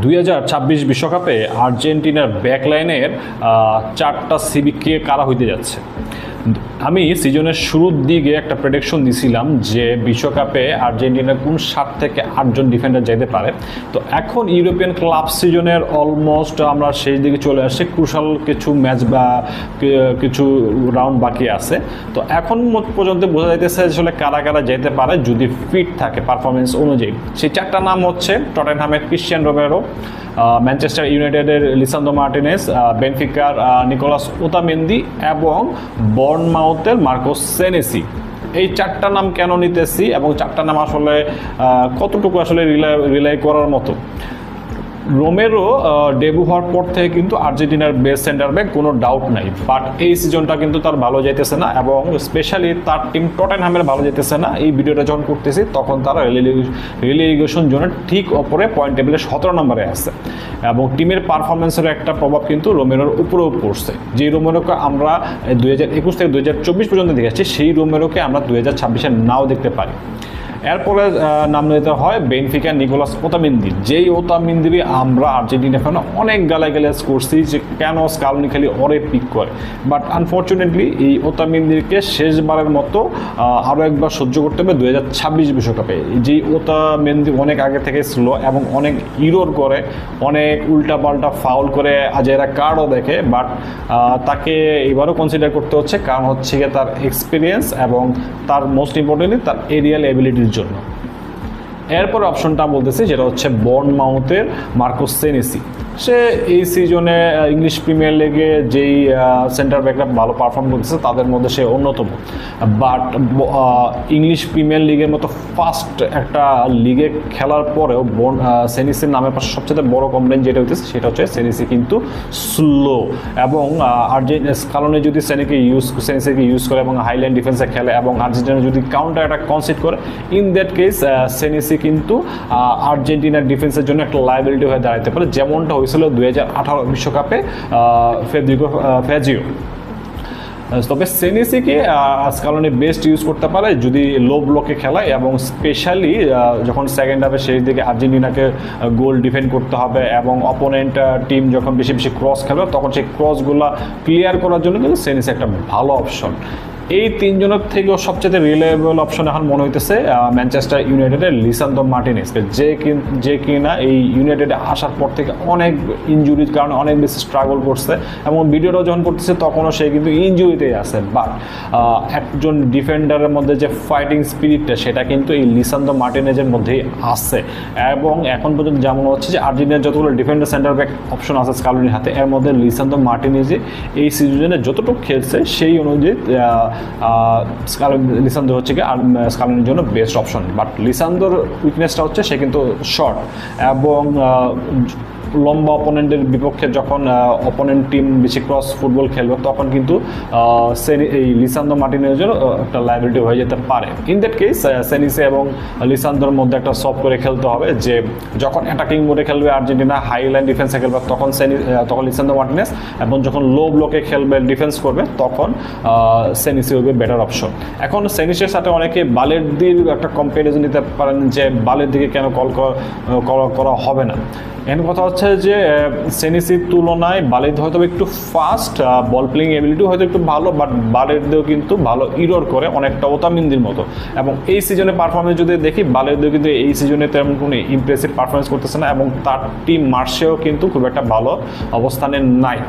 2026 বিশ্বকাপে আর্জেন্টিনার ব্যাকলাইনের 4টা সিবি কে কারা হইতে যাচ্ছে। আমি সিজনের শুরুর দিকে একটা প্রেডিকশন দিছিলাম যে বিশ্বকাপে আর্জেন্টিনার কোন 7 থেকে 8 জন ডিফেন্ডার যেতে পারে। তো এখন ইউরোপিয়ান ক্লাব সিজনের অলমোস্ট আমরা শেষ দিকে চলে আসছি, ক্রুশাল কিছু ম্যাচ বা কিছু রাউন্ড বাকি আছে। তো এখন পর্যন্ত বোঝা যাইতেছে আসলে কারা কারা যেতে পারে যদি ফিট থাকে পারফরমেন্স অনুযায়ী। সেই 4টা নাম হচ্ছে টটেনহামের ক্রিশ্চিয়ান রোমেরো, ম্যানচেস্টার ইউনাইটেডের লিসান্দ্রো মার্টিনেজ, বেনফিকার নিকোলাস ওতামেন্দি এবং বর্নমাউথের মার্কোস সেনেসি। এই 4টা নাম কেন নিতেছি এবং 4টা নাম আসলে কতটুকু আসলে রিলাই করার মতো। রোমেরো ডেবু হওয়ার পর থেকে কিন্তু আর্জেন্টিনার বেস্ট সেন্টার ব্যাক, কোনো ডাউট নাই, বাট এই সিজনটা কিন্তু তার ভালো যাইতেছে না এবং স্পেশালি তার টিম টটেনহামের ভালো যাইতেছে না। এই ভিডিওটা যখন করতেছি তখন তারা রিলিগেশন জোনের ঠিক ওপরে পয়েন্ট টেবিলে 17 নম্বরে আছে এবং টিমের পারফরমেন্সের একটা প্রভাব কিন্তু রোমেরোর উপরেও পড়ছে। যেই রোমেরোকে আমরা 2021 থেকে 2024 পর্যন্ত দেখেছি, সেই রোমেরোকে আমরা 2026-এ নাও দেখতে পারি। এরপরে নাম নিতে হয় বেনফিকা নিকোলাস ওতামেন্দি। যেই ওতামেন্দি আমরা আর্জেন্টিনা ফ্যান অনেক গালাগালাজ করছি যে কেন স্কালোনি খালি ওরে পিক করে, বাট আনফর্চুনেটলি এই ওতামেন্দিকে শেষবারের মতো আরও একবার সহ্য করতে হবে 2026 বিশ্বকাপে। যেই ওতামেন্দি অনেক আগে থেকে স্লো এবং অনেক ইরোর করে, অনেক উল্টাপাল্টা ফাউল করে, আজ এরা কার্ডও দেখে, বাট তাকে এবারও কনসিডার করতে হচ্ছে, কারণ হচ্ছে গিয়ে তার এক্সপিরিয়েন্স এবং তার মোস্ট ইম্পর্টেন্টলি তার এরিয়াল এবিলিটির জন্য। এরপর অপশনটা বলতেছি যেটা হচ্ছে বর্নমাউথের মার্কোস সেনেসি। সে এই সিজনে ইংলিশ প্রিমিয়ার লিগে যেই সেন্টার ব্যাকরা ভালো পারফর্ম করতেছে তাদের মধ্যে সে অন্যতম, বাট ইংলিশ প্রিমিয়ার লিগের মতো ফার্স্ট একটা লিগে খেলার পরেও সেনেসির নামের পাশে সবচেয়ে বড় কমপ্লেন যেটা হইতেছে সেটা হচ্ছে সেনেসি কিন্তু স্লো এবং স্কালোনি যদি সেনেসিকে ইউজ করে এবং হাইল্যান্ড ডিফেন্সে খেলে এবং আর্জেন্টিনা যদি কাউন্টার অ্যাটাক কনসিড করে, ইন দ্যাট কেস সেনেসি কিন্তু আর্জেন্টিনার ডিফেন্সের জন্য একটা লায়াবিলিটি হয়ে দাঁড়াতে পারে, যেমনটা হয়েছিল 2018 বিশ্বকাপে ফেদ্রিকো ফ্যাজিও। তবে সেনেসিকে স্কালোনি বেস্ট ইউজ করতে পারে যদি লো ব্লকে খেলায় এবং স্পেশালি যখন সেকেন্ড হাফে শেষ দিকে আর্জেন্টিনাকে গোল ডিফেন্ড করতে হবে এবং অপোনেন্ট টিম যখন বেশি বেশি ক্রস খেলবে তখন সেই ক্রসগুলো ক্লিয়ার করার জন্য কিন্তু সেনেসি একটা ভালো অপশন। এই 3 জনের থেকেও সবচেয়ে রিলায়েবল অপশন এখন মনে হইতেছে ম্যানচেস্টার ইউনাইটেডের লিসান্দ্রো মার্টিনেজকে, যে কিনা এই ইউনাইটেডে আসার পর থেকে অনেক ইনজুরির কারণে অনেক বেশি স্ট্রাগল করছে এবং ভিডিওটা যখন করতেছে তখনও সে কিন্তু ইনজুরিতেই আছে, বাট একজন ডিফেন্ডারের মধ্যে যে ফাইটিং স্পিরিটটা সেটা কিন্তু এই লিসান্দ্রো মার্টিনেজের মধ্যেই আছে এবং এখন পর্যন্ত যেমন হচ্ছে যে আর্জেন্টিনার যতগুলো ডিফেন্ডার সেন্টার ব্যাক অপশন আছে স্কালোনির হাতে, এর মধ্যে লিসান্দ্রো মার্টিনেজে এই সিজনে যতটুকু খেলছে সেই অনুযায়ী লিসান্দ্রো হচ্ছে কি স্কালোনির জন্য বেস্ট অপশন। বাট লিসান্দ্রোর উইকনেসটা হচ্ছে সে কিন্তু শর্ট এবং লম্বা অপোনেন্টের বিপক্ষে যখন অপোনেন্ট টিম বেশি ক্রস ফুটবল খেলবে তখন কিন্তু এই লিসান্দ্রো মার্টিনেজের একটা লায়াবিলিটি হয়ে যেতে পারে। ইন দ্যাট কেস সেনেসি এবং লিসান্দ্রোর মধ্যে একটা সফট করে খেলতে হবে যে যখন অ্যাটাকিং মোডে খেলবে আর্জেন্টিনা, হাই লাইন ডিফেন্সে খেলবে তখন লিসান্দ্রো মার্টিনেজ, এবং যখন লো ব্লকে খেলবে ডিফেন্স করবে তখন সেনেসি হবে বেটার অপশন। এখন সেনেসির সাথে অনেকে বালেরদির একটা কম্পারিজন নিতে পারেন যে বালের দিকে কেন করা হবে না। এর কথা হচ্ছে যে সেনেসির তুলনায় বালেদ হয়তো একটু ফাস্ট, বল প্লেইং এবিলিটি হয়তো একটু ভালো, বাট বালেরদেও কিন্তু ভালো ইরোর করে অনেকটা ওতামেন্দির মতো। এবং এই সিজনে পারফরমেন্স যদি দেখি বালেরদেও কিন্তু এই সিজনে তেমন কোনো ইমপ্রেসিভ পারফরমেন্স করতেছে না এবং তার টিম মার্সেও কিন্তু খুব একটা ভালো অবস্থানে নাই।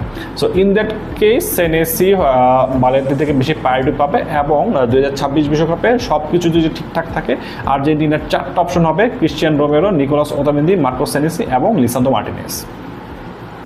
So in that case Senesi Balerdi থেকে বেশি প্রায়োরিটি পাবে এবং 2026 বিশ্বকাপে সব কিছু যদি ঠিকঠাক থাকে আর্জেন্টিনার 4টা অপশন হবে Cristian Romero, Nicolas Otamendi, Marcos Senesi এবং লিসান্দ্রো মার্টিনেজ।